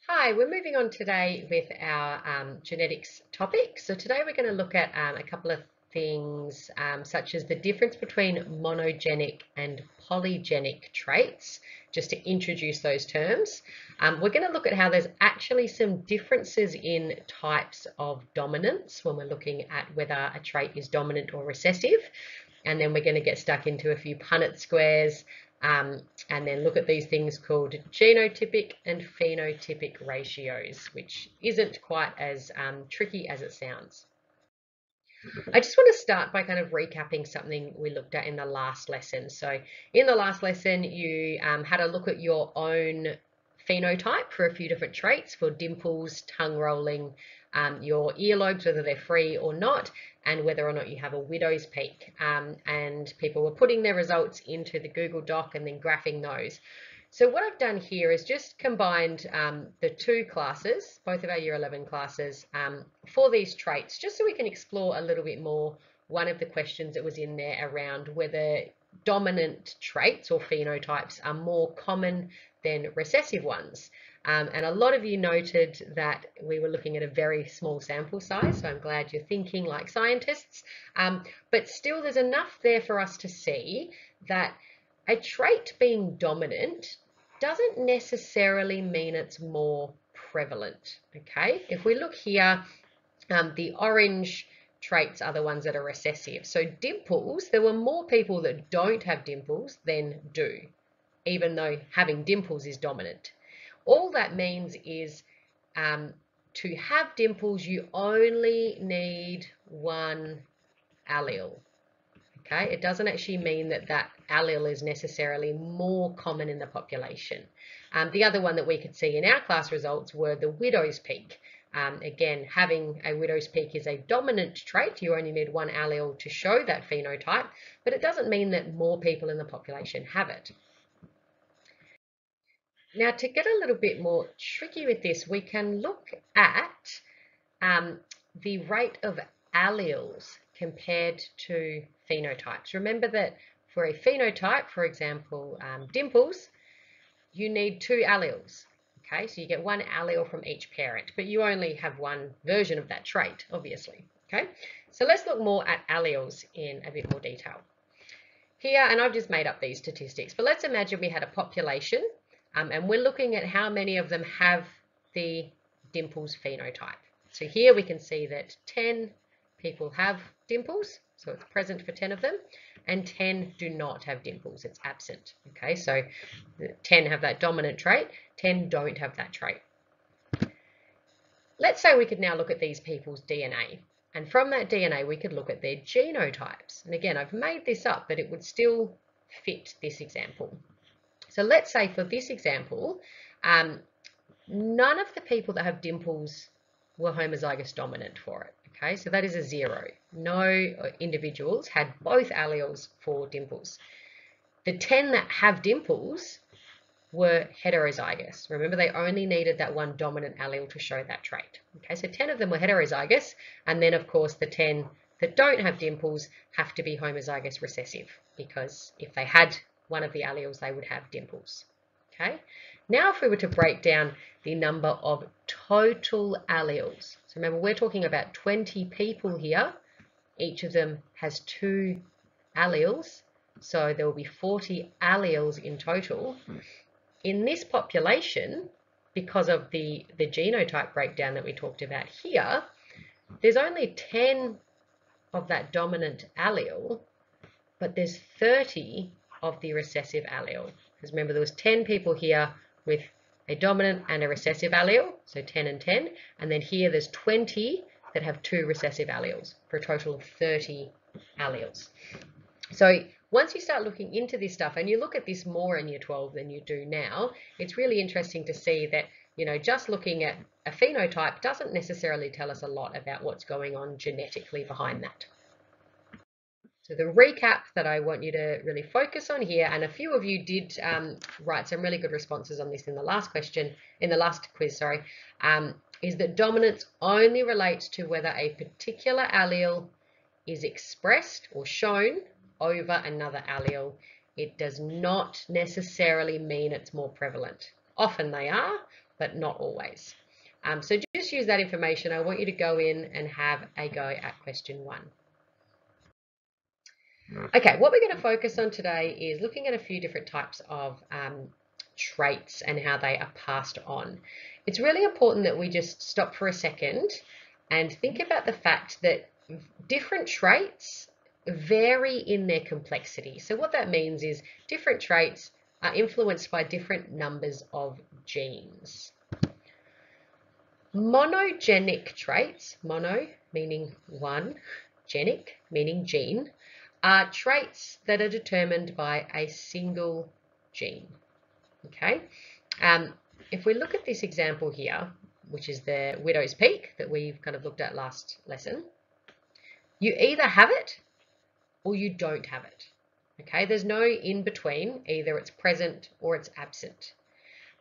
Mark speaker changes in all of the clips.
Speaker 1: Hi, we're moving on today with our genetics topic. So today we're going to look at a couple of things such as the difference between monogenic and polygenic traits, just to introduce those terms. We're going to look at how there's actually some differences in types of dominance when we're looking at whether a trait is dominant or recessive. And then we're going to get stuck into a few Punnett squares, and then look at these things called genotypic and phenotypic ratios, which isn't quite as tricky as it sounds. I just want to start by kind of recapping something we looked at in the last lesson. So in the last lesson, you had a look at your own phenotype for a few different traits for dimples, tongue rolling, your earlobes, whether they're free or not, and whether or not you have a widow's peak. And people were putting their results into the Google Doc and then graphing those. So what I've done here is just combined the two classes, both of our Year 11 classes, for these traits, just so we can explore a little bit more one of the questions that was in there around whether dominant traits or phenotypes are more common than recessive ones. And a lot of you noted that we were looking at a very small sample size, so I'm glad you're thinking like scientists. But still, there's enough there for us to see that a trait being dominant doesn't necessarily mean it's more prevalent, okay? If we look here, the orange traits are the ones that are recessive. So dimples, there were more people that don't have dimples than do, even though having dimples is dominant. All that means is to have dimples, you only need one allele. Okay, it doesn't actually mean that that allele is necessarily more common in the population. The other one that we could see in our class results were the widow's peak. Again, having a widow's peak is a dominant trait. You only need one allele to show that phenotype, but it doesn't mean that more people in the population have it. Now, to get a little bit more tricky with this, we can look at the rate of alleles compared to phenotypes. Remember that for a phenotype, for example, dimples, you need two alleles. Okay, so you get one allele from each parent, but you only have one version of that trait, obviously. Okay, so let's look more at alleles in a bit more detail. Here, and I've just made up these statistics, but let's imagine we had a population and we're looking at how many of them have the dimples phenotype. So here we can see that 10 people have dimples, so it's present for 10 of them, and 10 do not have dimples, it's absent. Okay, so 10 have that dominant trait, 10 don't have that trait. Let's say we could now look at these people's DNA, and from that DNA we could look at their genotypes. And again, I've made this up, but it would still fit this example. So let's say for this example, none of the people that have dimples were homozygous dominant for it. Okay, so that is a 0. No individuals had both alleles for dimples. The 10 that have dimples were heterozygous. Remember, they only needed that one dominant allele to show that trait. Okay, so 10 of them were heterozygous, and then of course the 10 that don't have dimples have to be homozygous recessive, because if they had one of the alleles, they would have dimples. Okay, now if we were to break down the number of total alleles, so remember we're talking about 20 people here, each of them has 2 alleles, so there will be 40 alleles in total. In this population, because of the genotype breakdown that we talked about here, there's only 10 of that dominant allele, but there's 30 of the recessive allele. Because remember, there was 10 people here with a dominant and a recessive allele, so 10 and 10, and then here there's 20 that have 2 recessive alleles for a total of 30 alleles. So once you start looking into this stuff, and you look at this more in Year 12 than you do now, it's really interesting to see that, you know, just looking at a phenotype doesn't necessarily tell us a lot about what's going on genetically behind that. So the recap that I want you to really focus on here, and a few of you did write some really good responses on this in the last quiz, is that dominance only relates to whether a particular allele is expressed or shown over another allele. It does not necessarily mean it's more prevalent. Often they are, but not always. So just use that information. I want you to go in and have a go at question 1. Okay, what we're going to focus on today is looking at a few different types of traits and how they are passed on. It's really important that we just stop for a second and think about the fact that different traits vary in their complexity. So what that means is different traits are influenced by different numbers of genes. Monogenic traits, mono meaning one, genic meaning gene, are traits that are determined by a single gene. Okay, if we look at this example here, which is the widow's peak that we've kind of looked at last lesson, you either have it or you don't have it. Okay, there's no in between, either it's present or it's absent.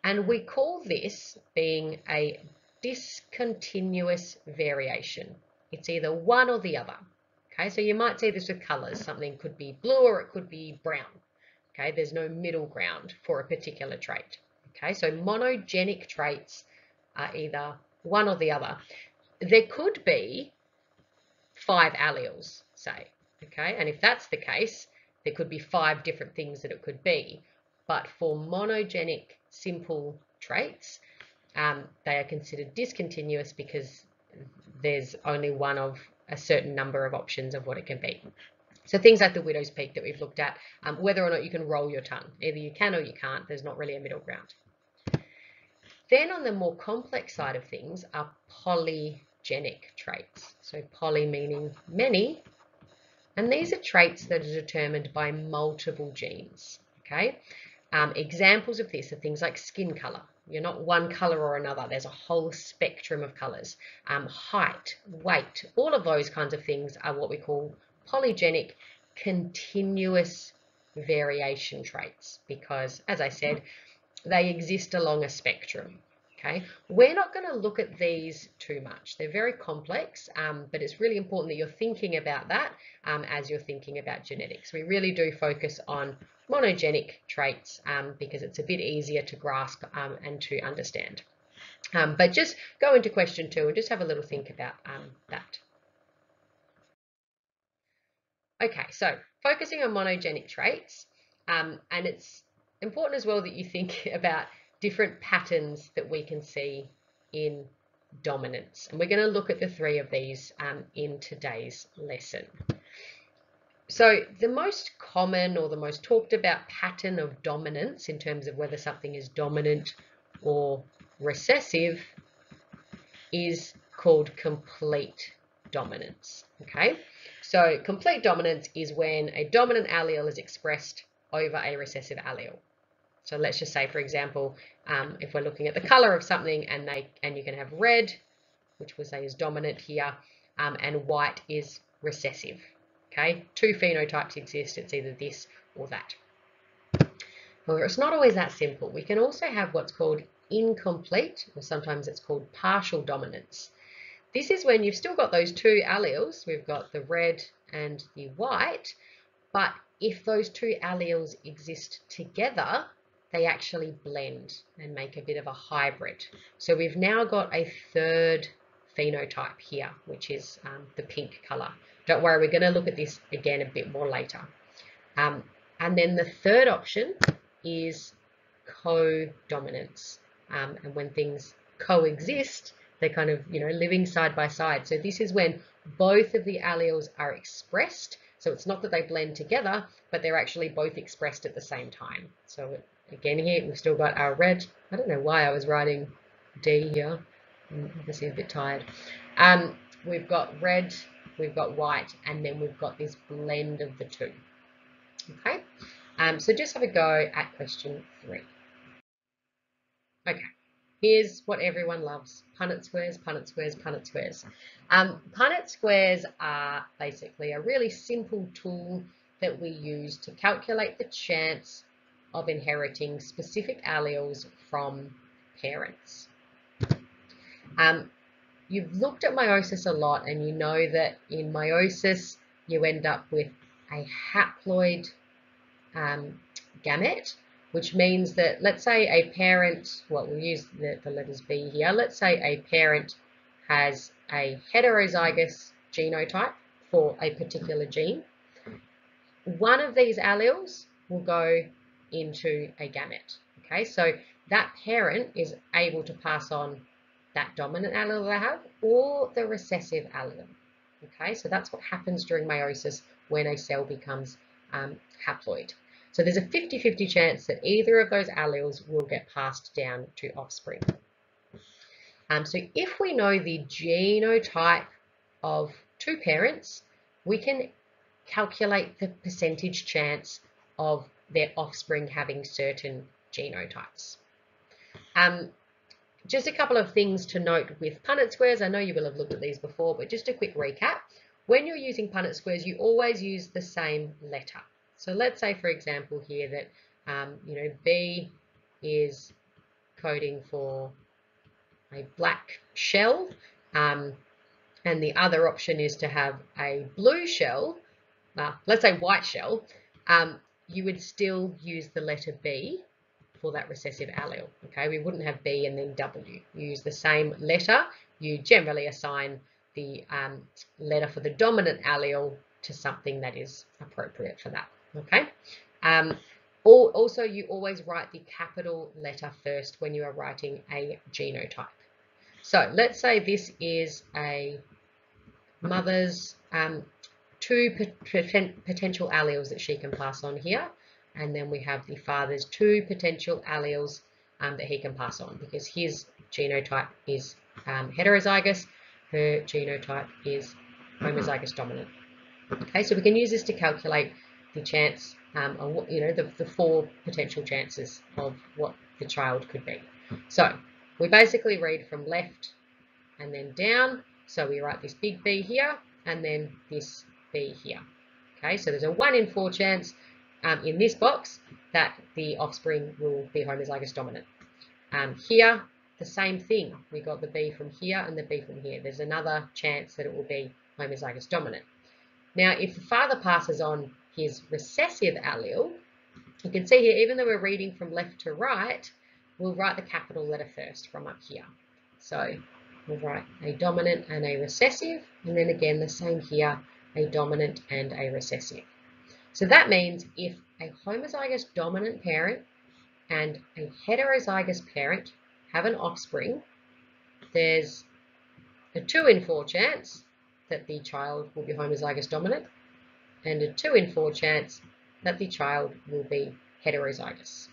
Speaker 1: And we call this being a discontinuous variation. It's either one or the other. Okay, so you might see this with colors. Something could be blue or it could be brown. Okay, there's no middle ground for a particular trait. Okay, so monogenic traits are either one or the other. There could be 5 alleles, say. Okay, and if that's the case, there could be 5 different things that it could be. But for monogenic simple traits, they are considered discontinuous because there's only one of a certain number of options of what it can be. So things like the widow's peak that we've looked at, whether or not you can roll your tongue. Either you can or you can't. There's not really a middle ground. Then on the more complex side of things are polygenic traits. So poly meaning many, and these are traits that are determined by multiple genes. Okay, examples of this are things like skin color. You're not one color or another. There's a whole spectrum of colors. Height, weight, all of those kinds of things are what we call polygenic continuous variation traits because, as I said, they exist along a spectrum. Okay, we're not going to look at these too much. They're very complex, but it's really important that you're thinking about that as you're thinking about genetics. We really do focus on monogenic traits because it's a bit easier to grasp and to understand. But just go into question 2 and just have a little think about that. Okay, so focusing on monogenic traits, and it's important as well that you think about different patterns that we can see in dominance. And we're going to look at the 3 of these in today's lesson. So the most common or the most talked about pattern of dominance in terms of whether something is dominant or recessive is called complete dominance. Okay, so complete dominance is when a dominant allele is expressed over a recessive allele. So let's just say, for example, if we're looking at the color of something and you can have red, which we'll say is dominant here, and white is recessive. Okay, 2 phenotypes exist. It's either this or that. However, it's not always that simple. We can also have what's called incomplete, or sometimes it's called partial dominance. This is when you've still got those 2 alleles. We've got the red and the white, but if those 2 alleles exist together, they actually blend and make a bit of a hybrid. So we've now got a 3rd phenotype here, which is the pink color. Don't worry, we're going to look at this again a bit more later. And then the 3rd option is codominance. And when things coexist, they're kind of, living side by side. So this is when both of the alleles are expressed. So it's not that they blend together, but they're actually both expressed at the same time. So again here, we've still got our red. I don't know why I was writing D here. I'm obviously a bit tired. We've got red, we've got white, and then we've got this blend of the 2. Okay, so just have a go at question 3. Okay, here's what everyone loves. Punnett squares, Punnett squares, Punnett squares. Punnett squares are basically a really simple tool that we use to calculate the chance of inheriting specific alleles from parents. You've looked at meiosis a lot, and you know that in meiosis you end up with a haploid gamete which means that, let's say a parent, well, we'll use the letters B here. Let's say a parent has a heterozygous genotype for a particular gene. One of these alleles will go into a gamete. Okay, so that parent is able to pass on that dominant allele they have or the recessive allele. Okay, so that's what happens during meiosis when a cell becomes haploid. So there's a 50-50 chance that either of those alleles will get passed down to offspring. So if we know the genotype of two parents, we can calculate the percentage chance of their offspring having certain genotypes. Just a couple of things to note with Punnett squares. I know you will have looked at these before, but just a quick recap. When you're using Punnett squares, you always use the same letter. So let's say, for example, here that B is coding for a black shell, and the other option is to have a blue shell. Let's say white shell. You would still use the letter B for that recessive allele. Okay, we wouldn't have B and then W. You use the same letter. You generally assign the letter for the dominant allele to something that is appropriate for that. Okay. Also, you always write the capital letter first when you are writing a genotype. So let's say this is a mother's two potential alleles that she can pass on here, and then we have the father's two potential alleles that he can pass on, because his genotype is heterozygous, her genotype is homozygous dominant. Okay, so we can use this to calculate the chance, the four potential chances of what the child could be. So we basically read from left and then down. So we write this big B here and then this B here. Okay, so there's a 1 in 4 chance in this box that the offspring will be homozygous dominant. Here, the same thing. We got the B from here and the B from here. There's another chance that it will be homozygous dominant. Now, if the father passes on his recessive allele, you can see here, even though we're reading from left to right, we'll write the capital letter first from up here. So we'll write a dominant and a recessive, and then again the same here, a dominant and a recessive. So that means if a homozygous dominant parent and a heterozygous parent have an offspring, there's a 2 in 4 chance that the child will be homozygous dominant and a 2 in 4 chance that the child will be heterozygous.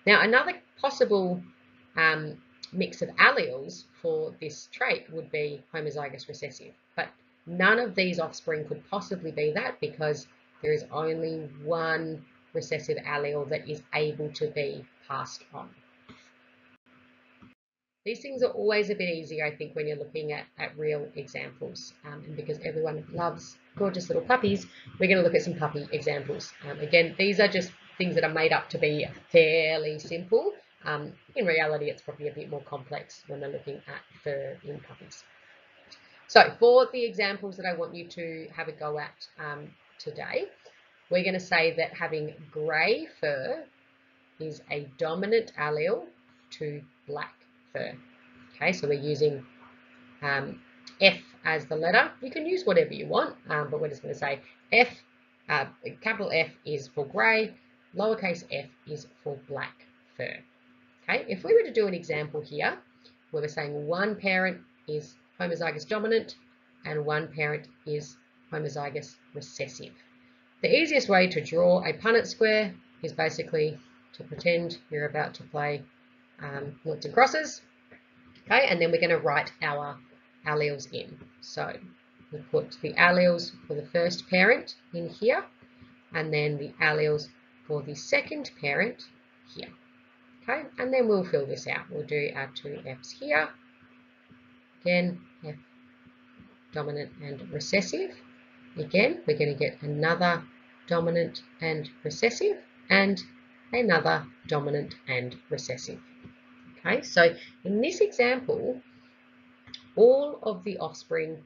Speaker 1: Now, another possible mix of alleles for this trait would be homozygous recessive, but none of these offspring could possibly be that, because there is only one recessive allele that is able to be passed on. These things are always a bit easier, I think, when you're looking at real examples, and because everyone loves gorgeous little puppies, we're going to look at some puppy examples. Again, these are just things that are made up to be fairly simple. In reality, it's probably a bit more complex when we're looking at fur in puppies. So for the examples that I want you to have a go at today, we're going to say that having grey fur is a dominant allele to black fur. Okay, so we're using F as the letter. You can use whatever you want, but we're just going to say F, capital F is for grey, lowercase f is for black fur. Okay, if we were to do an example here, where we're saying one parent is homozygous dominant and one parent is homozygous recessive. The easiest way to draw a Punnett square is basically to pretend you're about to play noughts and crosses. Okay, and then we're going to write our alleles in. So we put the alleles for the first parent in here, and then the alleles for the second parent here. Okay, and then we'll fill this out. We'll do our two F's here. Again, F dominant and recessive. Again, we're going to get another dominant and recessive and another dominant and recessive. Okay, so in this example, all of the offspring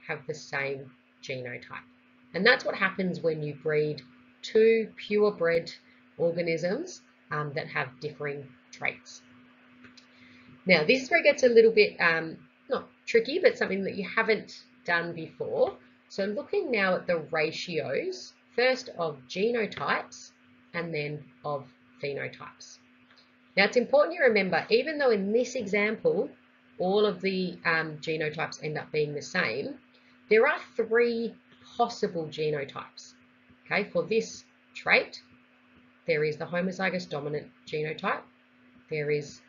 Speaker 1: have the same genotype. And that's what happens when you breed two purebred organisms that have differing traits. Now, this is where it gets a little bit, not tricky, but something that you haven't done before. So looking now at the ratios, first of genotypes and then of phenotypes. Now, it's important you remember, even though in this example, all of the genotypes end up being the same, there are 3 possible genotypes. Okay, for this trait, there is the homozygous dominant genotype, there is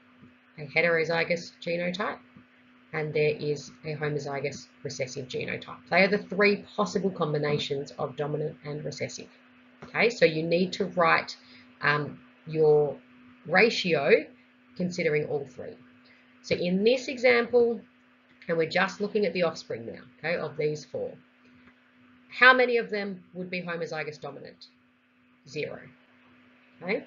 Speaker 1: a heterozygous genotype, and there is a homozygous recessive genotype. They are the 3 possible combinations of dominant and recessive. Okay, so you need to write your ratio considering all 3. So in this example, and we're just looking at the offspring now, okay, of these 4, how many of them would be homozygous dominant? 0. Okay.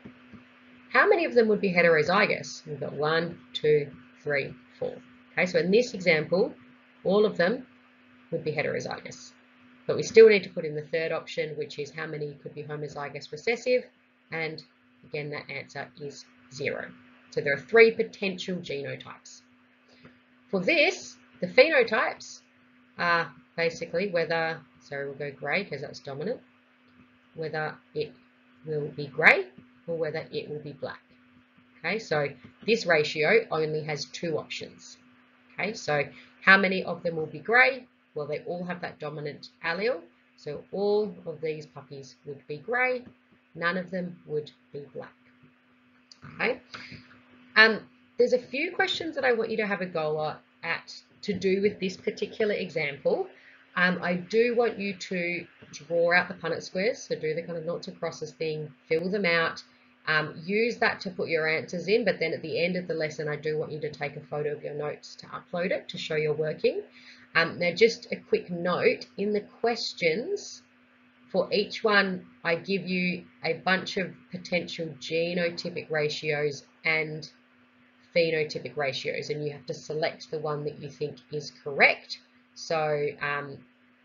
Speaker 1: How many of them would be heterozygous? We've got 1, 2, 3, 4. Okay, so in this example, all of them would be heterozygous. But we still need to put in the third option, which is how many could be homozygous recessive, and again, that answer is 0. So there are 3 potential genotypes. For this, the phenotypes are basically whether, sorry, we'll go grey because that's dominant, whether it will be grey or whether it will be black. Okay, so this ratio only has 2 options. Okay, so how many of them will be grey? Well, they all have that dominant allele, so all of these puppies would be grey, none of them would be black. Okay, there's a few questions that I want you to have a go at to do with this particular example. I do want you to draw out the Punnett squares, so do the kind of noughts and crosses thing, fill them out, use that to put your answers in, but then at the end of the lesson, I do want you to take a photo of your notes to upload it to show your working. Now, just a quick note, in the questions, for each one, I give you a bunch of potential genotypic ratios and phenotypic ratios, and you have to select the one that you think is correct. So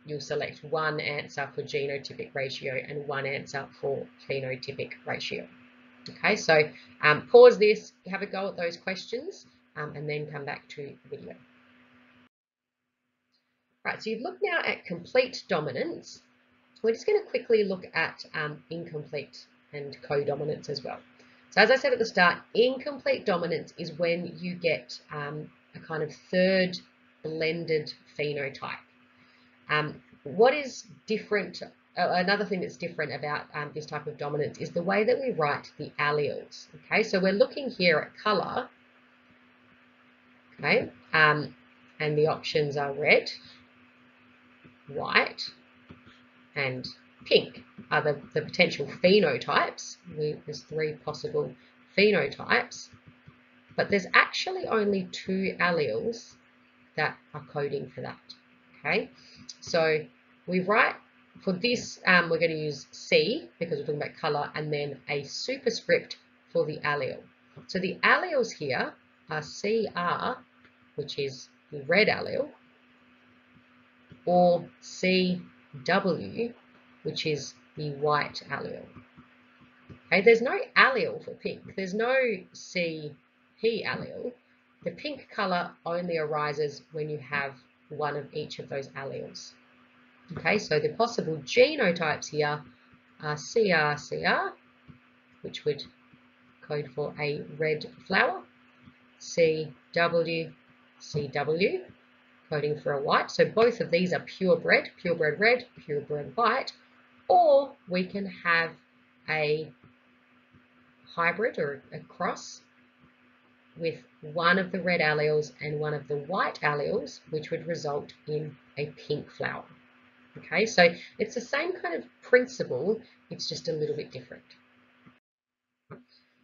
Speaker 1: you'll select one answer for genotypic ratio and one answer for phenotypic ratio. Okay, so pause this, have a go at those questions, and then come back to the video. Right, so you've looked now at complete dominance. We're just going to quickly look at incomplete and codominance as well. So as I said at the start, incomplete dominance is when you get a kind of third blended phenotype. What is different, another thing that's different about this type of dominance is the way that we write the alleles. Okay, so we're looking here at colour, okay, and the options are red, white, and pink are the potential phenotypes. There's 3 possible phenotypes, but there's actually only 2 alleles that are coding for that. Okay, so we write for this, we're going to use C because we're talking about colour, and then a superscript for the allele. So the alleles here are CR, which is the red allele, or CW, which is the white allele. Okay, there's no allele for pink. There's no CP allele. The pink colour only arises when you have one of each of those alleles. Okay, so the possible genotypes here are CR, which would code for a red flower, CW, coding for a white. So both of these are purebred red, purebred white, or we can have a hybrid or a cross with one of the red alleles and one of the white alleles, which would result in a pink flower. Okay, so it's the same kind of principle, it's just a little bit different.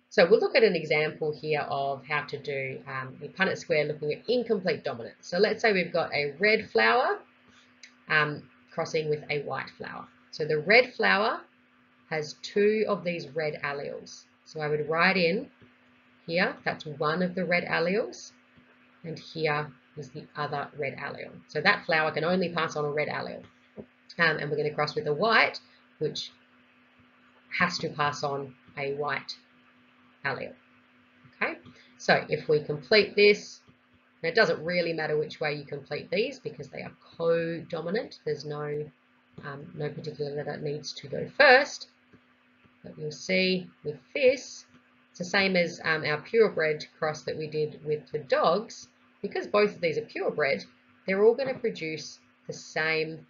Speaker 1: So we'll look at an example here of how to do the Punnett square looking at incomplete dominance. So let's say we've got a red flower crossing with a white flower. So the red flower has 2 of these red alleles. So I would write in here, that's one of the red alleles, and here is the other red allele. So that flower can only pass on a red allele. And we're going to cross with a white, which has to pass on a white allele. Okay, so if we complete this, now it doesn't really matter which way you complete these because they are codominant. There's no particular letter needs to go first. But you'll see with this, it's the same as our purebred cross that we did with the dogs. Because both of these are purebred, they're all going to produce the same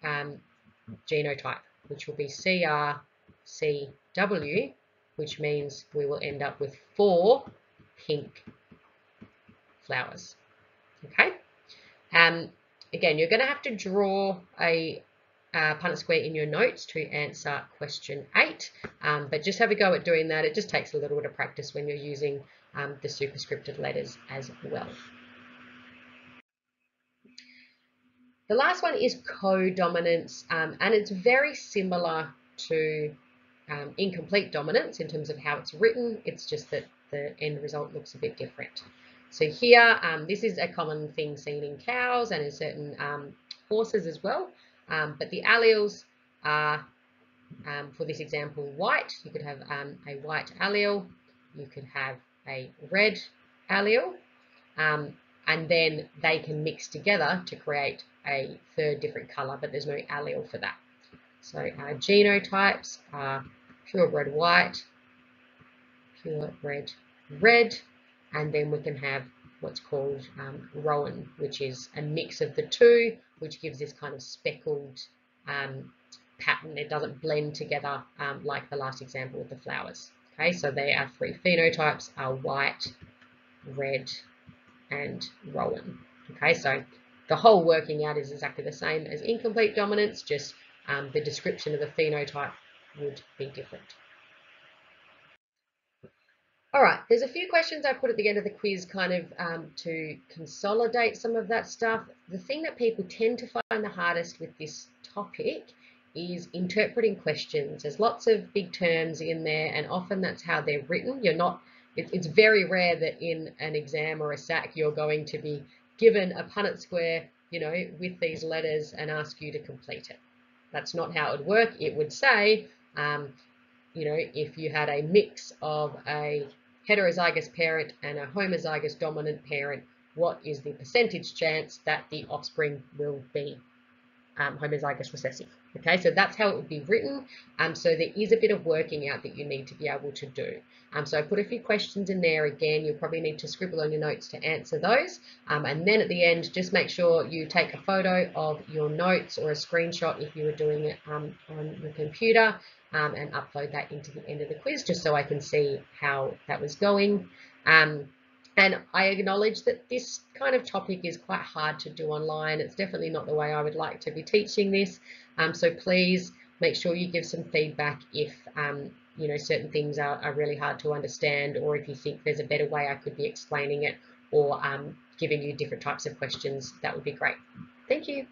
Speaker 1: genotype, which will be CRCW, which means we will end up with 4 pink flowers. Okay. Again, you're going to have to draw a Punnett square in your notes to answer question 8, but just have a go at doing that. It just takes a little bit of practice when you're using the superscripted letters as well. The last one is codominance, and it's very similar to incomplete dominance in terms of how it's written. It's just that the end result looks a bit different. So here, this is a common thing seen in cows and in certain horses as well. But the alleles are, for this example, white. You could have a white allele. You could have a red allele. And then they can mix together to create a third different colour, but there's no allele for that. So our genotypes are purebred white, purebred red, and then we can have what's called rowan, which is a mix of the two, which gives this kind of speckled pattern. It doesn't blend together like the last example with the flowers. Okay, so there are 3 phenotypes are white, red, and rowan. Okay, so the whole working out is exactly the same as incomplete dominance, just the description of the phenotype would be different. All right, there's a few questions I put at the end of the quiz kind of to consolidate some of that stuff. The thing that people tend to find the hardest with this topic is interpreting questions. There's lots of big terms in there, and often that's how they're written. It's very rare that in an exam or a SAC you're going to be given a Punnett square, you know, with these letters and ask you to complete it. That's not how it would work. It would say, you know, if you had a mix of a heterozygous parent and a homozygous dominant parent, what is the percentage chance that the offspring will be homozygous recessive? Okay, so that's how it would be written. So there is a bit of working out that you need to be able to do. So I put a few questions in there. Again, you'll probably need to scribble on your notes to answer those. And then at the end, just make sure you take a photo of your notes or a screenshot if you were doing it on your computer, and upload that into the end of the quiz, just so I can see how that was going. And I acknowledge that this kind of topic is quite hard to do online. It's definitely not the way I would like to be teaching this. So please make sure you give some feedback if you know, certain things are really hard to understand, or if you think there's a better way I could be explaining it, or giving you different types of questions. That would be great. Thank you.